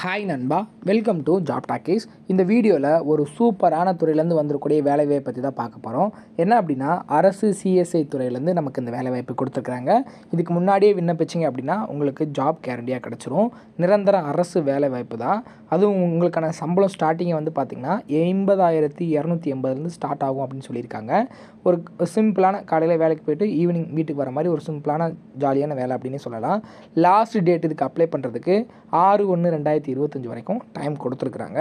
Hi நண்பா, welcome to job talkies. இந்த வீடியோவில் ஒரு சூப்பரான துறையிலேருந்து வந்துருக்கூடிய வேலைவாய்ப்பு பற்றி தான் பார்க்க போகிறோம். என்ன அப்படின்னா, அரசு சிஎஸ்ஐ துறையிலேருந்து நமக்கு இந்த வேலைவாய்ப்பு கொடுத்துருக்குறாங்க. இதுக்கு முன்னாடியே விண்ணப்பிச்சிங்க அப்படின்னா உங்களுக்கு ஜாப் கேரண்டியாக கிடச்சிரும். நிரந்தர அரசு வேலைவாய்ப்பு தான். அதுவும் உங்களுக்கான சம்பளம் ஸ்டார்டிங்கை வந்து பார்த்திங்கன்னா 80,280 ஸ்டார்ட் ஆகும் அப்படின்னு சொல்லியிருக்காங்க. ஒரு சிம்பிளான காலையில் வேலைக்கு போய்ட்டு ஈவினிங் வீட்டுக்கு வர மாதிரி ஒரு சிம்பிளான ஜாலியான வேலை அப்படின்னு சொல்லலாம். லாஸ்ட் டேட் இதுக்கு அப்ளை பண்ணுறதுக்கு 6/1/2025 வரைக்கும் டைம் கொடுத்துருக்குறாங்க.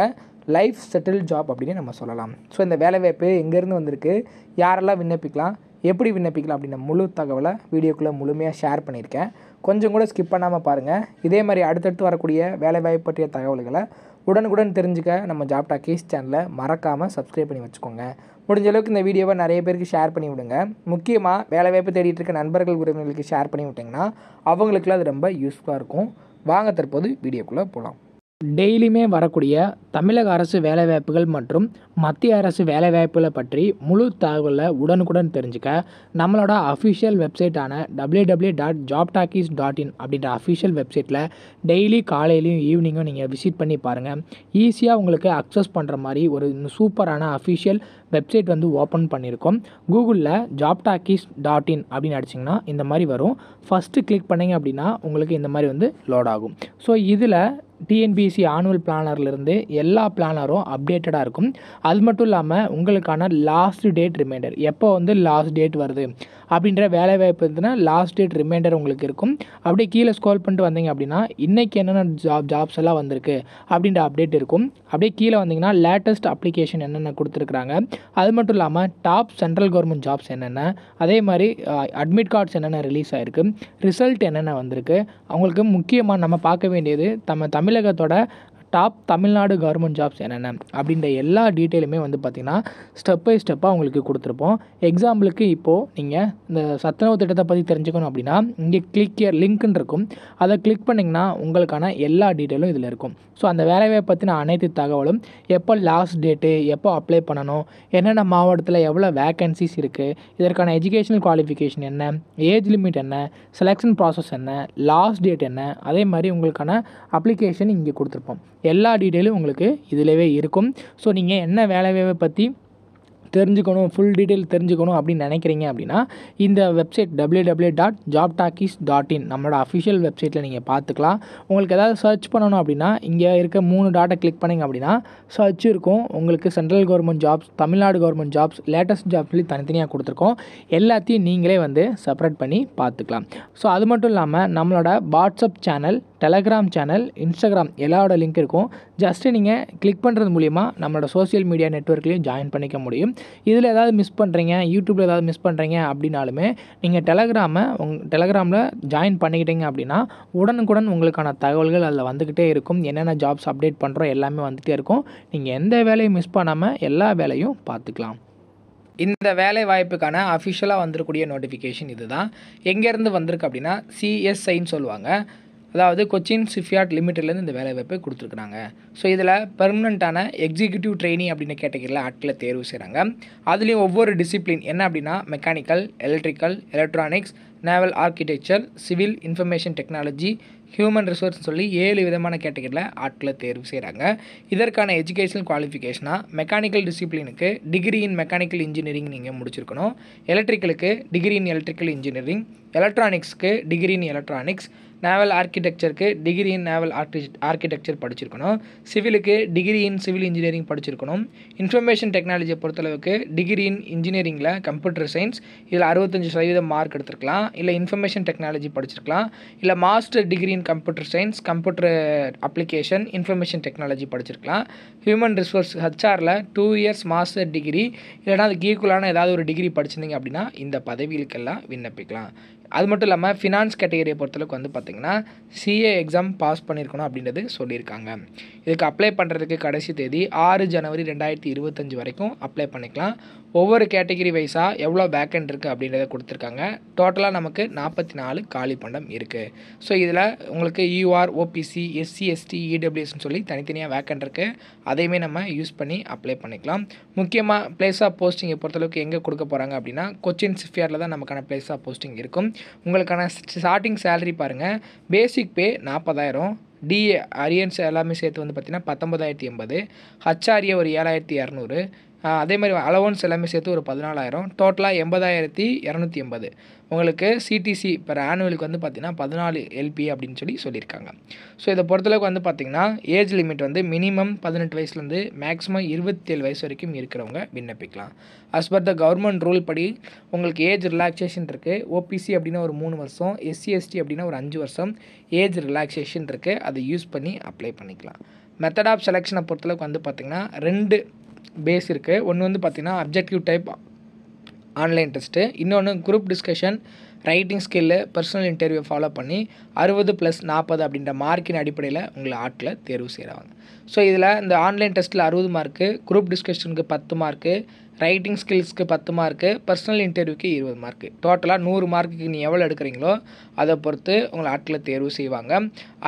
லைஃப் செட்டில் ஜாப் அப்படின்னு நம்ம சொல்லலாம். ஸோ இந்த வேலைவாய்ப்பு எங்கேருந்து வந்திருக்கு, யாரெல்லாம் விண்ணப்பிக்கலாம், எப்படி விண்ணப்பிக்கலாம் அப்படின்ற முழு தகவலை வீடியோக்குள்ளே முழுமையாக ஷேர் பண்ணியிருக்கேன். கொஞ்சம் கூட ஸ்கிப் பண்ணாமல் பாருங்கள். இதே மாதிரி அடுத்தடுத்து வரக்கூடிய வேலைவாய்ப்பு பற்றிய தகவல்களை உடனுக்குடன் தெரிஞ்சுக்க நம்ம ஜாப் டாக்கீஸ் சேனலை மறக்காமல் சப்ஸ்கிரைப் பண்ணி வச்சுக்கோங்க. முடிஞ்ச அளவுக்கு இந்த வீடியோவை நிறைய பேருக்கு ஷேர் பண்ணி விடுங்க. முக்கியமாக வேலைவாய்ப்பு தேடிட்டு இருக்க நண்பர்கள் உறவினர்களுக்கு ஷேர் பண்ணி விட்டிங்கன்னா அவங்களுக்குலாம் அது ரொம்ப யூஸ்ஃபுல்லாக இருக்கும். வாங்க தற்போது வீடியோக்குள்ளே போகலாம். டெய்லியுமே வரக்கூடிய தமிழக அரசு வேலைவாய்ப்புகள் மற்றும் மத்திய அரசு வேலைவாய்ப்புகளை பற்றி முழு தகவலை உடனுக்குடன் தெரிஞ்சுக்க நம்மளோட அஃபிஷியல் வெப்சைட்டான www.jobtalkies.in அப்படின்ற அஃபிஷியல் வெப்சைட்டில் டெய்லி காலையிலையும் ஈவினிங்கும் நீங்கள் விசிட் பண்ணி பாருங்கள். ஈஸியாக உங்களுக்கு அக்சஸ் பண்ணுற மாதிரி ஒரு சூப்பரான அஃபிஷியல் வெப்சைட் வந்து ஓப்பன் பண்ணியிருக்கோம். கூகுளில் jobtalkies.in அப்படின்னு அடிச்சிங்கன்னா இந்த மாதிரி வரும். ஃபஸ்ட்டு கிளிக் பண்ணிங்க அப்படின்னா உங்களுக்கு இந்த மாதிரி வந்து லோட் ஆகும். ஸோ இதில் டிஎன்பிஎஸ்சி ஆனுவல் பிளானர்லேருந்து எல்லா பிளானரும் அப்டேட்டடாக இருக்கும். அது மட்டும் இல்லாமல் உங்களுக்கான லாஸ்ட் டேட் ரிமைண்டர், எப்போ வந்து லாஸ்ட் டேட் வருது அப்படின்ற வேலைவாய்ப்பு இருந்துன்னா லாஸ்ட் டேட் ரிமைண்டர் உங்களுக்கு இருக்கும். அப்படியே கீழே ஸ்க்ரோல் பண்ணிட்டு வந்தீங்க அப்படின்னா இன்றைக்கி என்னென்ன ஜாப்ஸ் எல்லாம் வந்திருக்கு அப்படின்ற அப்டேட் இருக்கும். அப்படியே கீழே வந்தீங்கன்னா லேட்டஸ்ட் அப்ளிகேஷன் என்னென்ன கொடுத்துருக்குறாங்க, அது மட்டும் இல்லாமல் டாப் சென்ட்ரல் கவர்மெண்ட் ஜாப்ஸ் என்னென்ன, அதே மாதிரி அட்மிட் கார்ட்ஸ் என்னென்ன ரிலீஸ் ஆகிருக்கு, ரிசல்ட் என்னென்ன வந்திருக்கு. அவங்களுக்கு முக்கியமாக நம்ம பார்க்க வேண்டியது தமிழகத்தோட டாப் தமிழ்நாடு கவர்மெண்ட் ஜாப்ஸ் என்னென்ன அப்படின்ற எல்லா டீட்டெயிலுமே வந்து பார்த்திங்கன்னா ஸ்டெப் பை ஸ்டெப்பாக உங்களுக்கு கொடுத்துருப்போம். எக்ஸாம்பிளுக்கு இப்போது நீங்கள் இந்த சத்துணவு திட்டத்தை பற்றி தெரிஞ்சுக்கணும் அப்படின்னா இங்கே கிளிக் இயர் லிங்க்னு இருக்கும். அதை கிளிக் பண்ணிங்கன்னா உங்களுக்கான எல்லா டீட்டெயிலும் இதில் இருக்கும். ஸோ அந்த வேலைவாய்ப்பை பற்றின அனைத்து தகவலும், எப்போ லாஸ்ட் டேட்டு, எப்போ அப்ளை பண்ணணும், என்னென்ன மாவட்டத்தில் எவ்வளோ வேக்கன்சிஸ் இருக்குது, இதற்கான எஜுகேஷனல் குவாலிஃபிகேஷன் என்ன, ஏஜ் லிமிட் என்ன, செலெக்ஷன் ப்ராசஸ் என்ன, லாஸ்ட் டேட் என்ன, அதே மாதிரி உங்களுக்கான அப்ளிகேஷன் இங்கே கொடுத்துருப்போம். எல்லா டீட்டெயிலும் உங்களுக்கு இதிலவே இருக்கும். ஸோ நீங்கள் என்ன வேலைவாய்ப்பை பற்றி தெரிஞ்சுக்கணும், ஃபுல் டீட்டெயில் தெரிஞ்சுக்கணும் அப்படின்னு நினைக்கிறீங்க அப்படின்னா இந்த வெப்சைட் www.jobtalkies.in நம்மளோட அஃபிஷியல் வெப்சைட்டில் நீங்கள் பார்த்துக்கலாம். உங்களுக்கு ஏதாவது சர்ச் பண்ணணும் அப்படின்னா இங்கே இருக்க 3 டாட்டை கிளிக் பண்ணிங்க அப்படின்னா சர்ச் இருக்கும். உங்களுக்கு central government jobs, Tamil Nadu government jobs, latest jobs சொல்லி தனித்தனியாக கொடுத்துருக்கோம். எல்லாத்தையும் நீங்களே வந்து செப்பரேட் பண்ணி பார்த்துக்கலாம். ஸோ அது மட்டும் இல்லாமல் நம்மளோட WhatsApp channel, Telegram channel, Instagram எல்லாரோட லிங்க் இருக்கும். ஜஸ்ட்டு நீங்கள் கிளிக் பண்ணுறது மூலிமா நம்மளோட சோஷியல் மீடியா நெட்வொர்க்லேயும் ஜாயின் பண்ணிக்க முடியும். இதில் ஏதாவது மிஸ் பண்ணுறீங்க, யூடியூப்பில் ஏதாவது மிஸ் பண்ணுறீங்க அப்படின்னாலுமே நீங்கள் டெலகிராமில் ஜாயின் பண்ணிக்கிட்டீங்க அப்படின்னா உடனுக்குடன் உங்களுக்கான தகவல்கள் அதில் வந்துக்கிட்டே இருக்கும். என்னென்ன ஜாப்ஸ் அப்டேட் பண்ணுறோம் எல்லாமே வந்துகிட்டே இருக்கும். நீங்கள் எந்த வேலையும் மிஸ் பண்ணாமல் எல்லா வேலையும் பார்த்துக்கலாம். இந்த வேலை வாய்ப்புக்கான அஃபிஷியலாக வந்திருக்கக்கூடிய நோட்டிஃபிகேஷன் இது தான். எங்கேருந்து வந்திருக்கு அப்படின்னா சிஎஸ்ஐன்னு சொல்லுவாங்க. அதாவது கொச்சின் ஷிப்யார்ட் லிமிட்டட்லேருந்து இந்த வேலைவாய்ப்பை கொடுத்துருக்குறாங்க. ஸோ இதில் பெர்மனண்ட்டான எக்ஸிக்யூட்டிவ் ட்ரெயினி அப்படின்னு கேட்டகரியில் ஆட்களை தேர்வு செய்கிறாங்க. அதுலேயும் ஒவ்வொரு டிசிப்ளின் என்ன அப்படின்னா mechanical, electrical, electronics, naval architecture, civil, information technology, human resource சொல்லி 7 விதமான கேட்டகரியில் ஆட்களை தேர்வு செய்கிறாங்க. இதற்கான எஜுகேஷனல் குவாலிஃபிகேஷனாக மெக்கானிக்கல் டிசிப்ளினுக்கு டிகிரி இன் மெக்கானிக்கல் இன்ஜினியரிங் நீங்கள் முடிச்சிருக்கணும். எலக்ட்ரிக்கலுக்கு டிகிரி இன் எலக்ட்ரிக்கல் இன்ஜினியரிங், எலக்ட்ரானிக்ஸ்க்கு டிகிரி இன் எலக்ட்ரானிக்ஸ், நேவல் ஆர்கிடெக்சருக்கு டிகிரி இன் நேவல் ஆர்கிடெக்சர் படிச்சிருக்கணும். சிவிலுக்கு டிகிரி இன் சிவில் இன்ஜினியரிங் படிச்சிருக்கணும். இன்ஃபர்மேஷன் டெக்னாலஜியை பொறுத்தளவுக்கு டிகிரி இன் இன்ஜினியரிங்கில் கம்ப்யூட்டர் சயின்ஸ், இதில் 65% மார்க் எடுத்துருக்கலாம். இல்லை இன்ஃபர்மேஷன் டெக்னாலஜி படிச்சிருக்கலாம். இல்லை master degree in computer science, computer application, information technology படிச்சிருக்கலாம். ஹியூமன் ரிசோர்ஸ் ஹெச்ஆரில் 2 இயர்ஸ் மாஸ்டர் டிகிரி இல்லைனா அதுக்கு ஈக்குவலான ஏதாவது ஒரு டிகிரி படிச்சிருந்தீங்க அப்படின்னா இந்த பதவிகளுக்கெல்லாம் விண்ணப்பிக்கலாம். அது மட்டும் இல்லாமல் ஃபினான்ஸ் கேட்டகரியை பொறுத்தளவுக்கு வந்து பார்த்திங்கன்னா சிஏ எக்ஸாம் பாஸ் பண்ணியிருக்கணும் அப்படின்றது சொல்லியிருக்காங்க. இதுக்கு அப்ளை பண்ணுறதுக்கு கடைசி தேதி 6 ஜனவரி 2025 வரைக்கும் அப்ளை பண்ணிக்கலாம். ஒவ்வொரு கேட்டகரி வைஸாக எவ்வளோ வேக்கண்ட் இருக்குது அப்படின்றத கொடுத்துருக்காங்க. டோட்டலாக நமக்கு 44 காலி பண்டம் இருக்குது. ஸோ இதில் உங்களுக்கு யூஆர், ஓபிசி, எஸ்சி, எஸ்டி, இடபிள்யூஎஸ்ன்னு சொல்லி தனித்தனியாக வேக்கண்ட் இருக்குது. அதையுமே நம்ம யூஸ் பண்ணி அப்ளை பண்ணிக்கலாம். முக்கியமாக பிளேஸ் ஆஃப் போஸ்டிங்கை பொறுத்தளவுக்கு எங்கே கொடுக்க போகிறாங்க அப்படின்னா கொச்சின் ஷிப்யார்டில் தான் நமக்கான பிளேஸ் ஆஃப் போஸ்டிங் இருக்கும். உங்களுக்கான ஸ்டார்டிங் சேலரி பாருங்கள். பேசிக் பே 40,000, டிஏ அரியன்ஸ் எல்லாமே சேர்த்து வந்து பார்த்திங்கன்னா 19,080, ஹச்ஆர்ஏ ஒரு 7,200, அதே மாதிரி அலவன்ஸ் எல்லாமே சேர்த்து ஒரு 14,000, டோட்டலாக 80,280. உங்களுக்கு சிடிசி பெர் ஆனுவலுக்கு வந்து பார்த்திங்கன்னா 14 எல்பி அப்படின்னு சொல்லியிருக்காங்க. ஸோ இதை பொறுத்தளவுக்கு வந்து பார்த்திங்கன்னா ஏஜ் லிமிட் வந்து மினிமம் 18 வயசுலேருந்து மேக்ஸிமம் 27 வயசு வரைக்கும் இருக்கிறவங்க விண்ணப்பிக்கலாம். As per the government rule படி உங்களுக்கு ஏஜ் ரிலாக்ஸேஷன் இருக்குது. ஓபிசி அப்படின்னா ஒரு 3 வருஷம், எஸ்சி எஸ்டி அப்படின்னா ஒரு 5 வருஷம் ஏஜ் ரிலாக்ஸேஷன் இருக்குது. அதை யூஸ் பண்ணி அப்ளை பண்ணிக்கலாம். மெத்தட் ஆஃப் செலெக்ஷனை பொறுத்தளவுக்கு வந்து பார்த்திங்கன்னா 2 பேஸ் இருக்குது. ஒன்று வந்து பார்த்திங்கன்னா அப்ஜெக்டிவ் டைப் ஆன்லைன் டெஸ்ட்டு, இன்னொன்று group discussion, writing skill, personal interview follow பண்ணி 60+40 அப்படின்ற மார்க்கின் அடிப்படையில் உங்களை ஆட்களை தேர்வு செய்கிறாங்க. ஸோ இதில் இந்த ஆன்லைன் டெஸ்ட்டில் 60 மார்க்கு, குரூப் டிஸ்கஷனுக்கு 10 மார்க்கு, ரைட்டிங் ஸ்கில்ஸ்க்கு 10 மார்க்கு, பர்சனல் இன்டர்வியூக்கு 20 மார்க்கு, டோட்டலாக 100 மார்க்குக்கு நீ எவ்வளோ எடுக்கிறீங்களோ அதை பொறுத்து உங்களை ஆட்களை தேர்வு செய்வாங்க.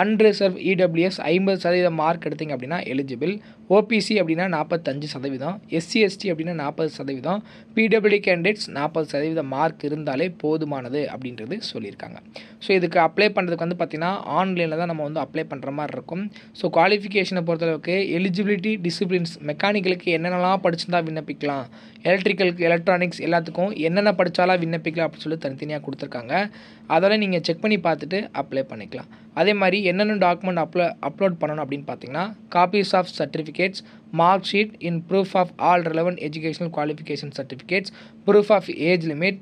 அன்ரிசர்வ் இடபிள்யூஎஸ் 50% மார்க் எடுத்திங்க அப்படின்னா எலிஜிபிள். ஓபிசி அப்படின்னா 45%, எஸ்சி எஸ்டி அப்படின்னா 40%, பிடபிள்யூ கேண்டிடேட்ஸ் 40% மார்க் இருந்தாலே போதுமானது அப்படின்றது சொல்லியிருக்காங்க. ஸோ இதுக்கு அப்ளை பண்ணுறதுக்கு வந்து பார்த்திங்கன்னா ஆன்லைனில் தான் நம்ம வந்து அப்ளை பண்ணுற மாதிரி இருக்கும். ஸோ குவாலிஃபிகேஷனை பொறுத்தளவுக்கு எலிஜிபிலிட்டி டிசிப்ளின்ஸ், மெக்கானிக்கலுக்கு என்னென்னலாம் படிச்சிருந்தா விண்ணப்பிக்கலாம், எலக்ட்ரிக்கலுக்கு எலக்ட்ரானிக்ஸ் எல்லாத்துக்கும் என்னென்ன படித்தாலாம் விண்ணப்பிக்கலாம் அப்படின்னு சொல்லி தனித்தனியாக கொடுத்துருக்காங்க. அதெல்லாம் நீங்கள் செக் பண்ணி பார்த்துட்டு அப்ளை பண்ணிக்கலாம். அதே மாதிரி என்னென்ன டாக்குமெண்ட் அப்லோட் பண்ணணும் அப்படின்னு பார்த்தீங்கன்னா copies of certificates, mark sheet in proof of all relevant educational qualification certificates, proof of age limit,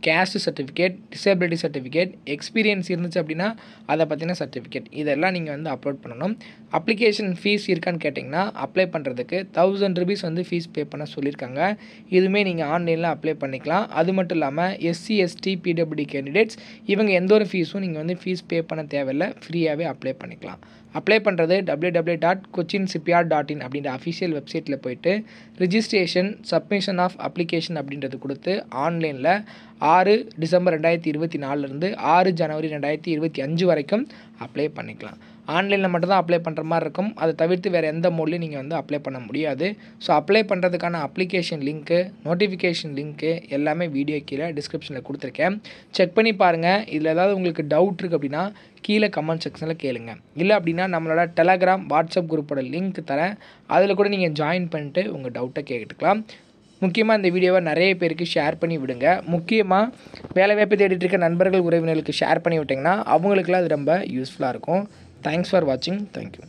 caste certificate, disability certificate, experience இருந்துச்சு அப்படின்னா அதை பற்றின சர்டிஃபிகேட், இதெல்லாம் நீங்கள் வந்து அப்லோட் பண்ணணும். அப்ளிகேஷன் ஃபீஸ் இருக்கான்னு கேட்டிங்கன்னா அப்ளை பண்ணுறதுக்கு 1000 rupees வந்து ஃபீஸ் பே பண்ண சொல்லியிருக்காங்க. இதுவுமே நீங்கள் ஆன்லைனில் அப்ளை பண்ணிக்கலாம். அது மட்டும் இல்லாமல் எஸ்சி எஸ்டி பிடபிள்யூ கேண்டிடேட்ஸ் இவங்க எந்த ஒரு ஃபீஸும் நீங்கள் வந்து ஃபீஸ் பே பண்ண தேவையில்லை, ஃப்ரீயாகவே அப்ளை பண்ணிக்கலாம். அப்ளை பண்ணுறது www.cochinshipyard.in அப்படின்ற அஃபிஷியல் வெப்சைட்டில் போய்ட்டு ரிஜிஸ்ட்ரேஷன் சப்மிஷன் ஆஃப் அப்ளிகேஷன் அப்படின்றது கொடுத்து ஆன்லைனில் 6 டிசம்பர் 2024 6 ஜனவரி 2025 வரைக்கும் அப்ளை பண்ணிக்கலாம். ஆன்லைனில் மட்டும்தான் அப்ளை பண்ணுற மாதிரி இருக்கும். அதை தவிர்த்து வேறு எந்த மோட்லையும் நீங்கள் வந்து அப்ளை பண்ண முடியாது. ஸோ அப்ளை பண்ணுறதுக்கான அப்ளிகேஷன் லிங்க்கு, நோட்டிஃபிகேஷன் லிங்க்கு எல்லாமே வீடியோ கீழே டிஸ்கிரிப்ஷனில் கொடுத்துருக்கேன். செக் பண்ணி பாருங்கள். இதில் ஏதாவது உங்களுக்கு டவுட் இருக்குது அப்படின்னா கீழே கமெண்ட் செக்ஷனில் கேளுங்க. இல்லை அப்படின்னா நம்மளோட டெலகிராம் வாட்ஸ்அப் குரூப்போட லிங்க் தரேன், அதில் கூட நீங்கள் ஜாயின் பண்ணிட்டு உங்கள் டவுட்டை கேட்டுக்கலாம். முக்கியமாக இந்த வீடியோவை நிறைய பேருக்கு ஷேர் பண்ணி விடுங்க. முக்கியமாக வேலைவாய்ப்பு தேடிட்டு இருக்க நண்பர்கள் உறவினர்களுக்கு ஷேர் பண்ணி விட்டிங்கன்னா அவங்களுக்குலாம் அது ரொம்ப யூஸ்ஃபுல்லாக இருக்கும். தேங்க்ஸ் ஃபார் வாட்சிங். தேங்க்யூ.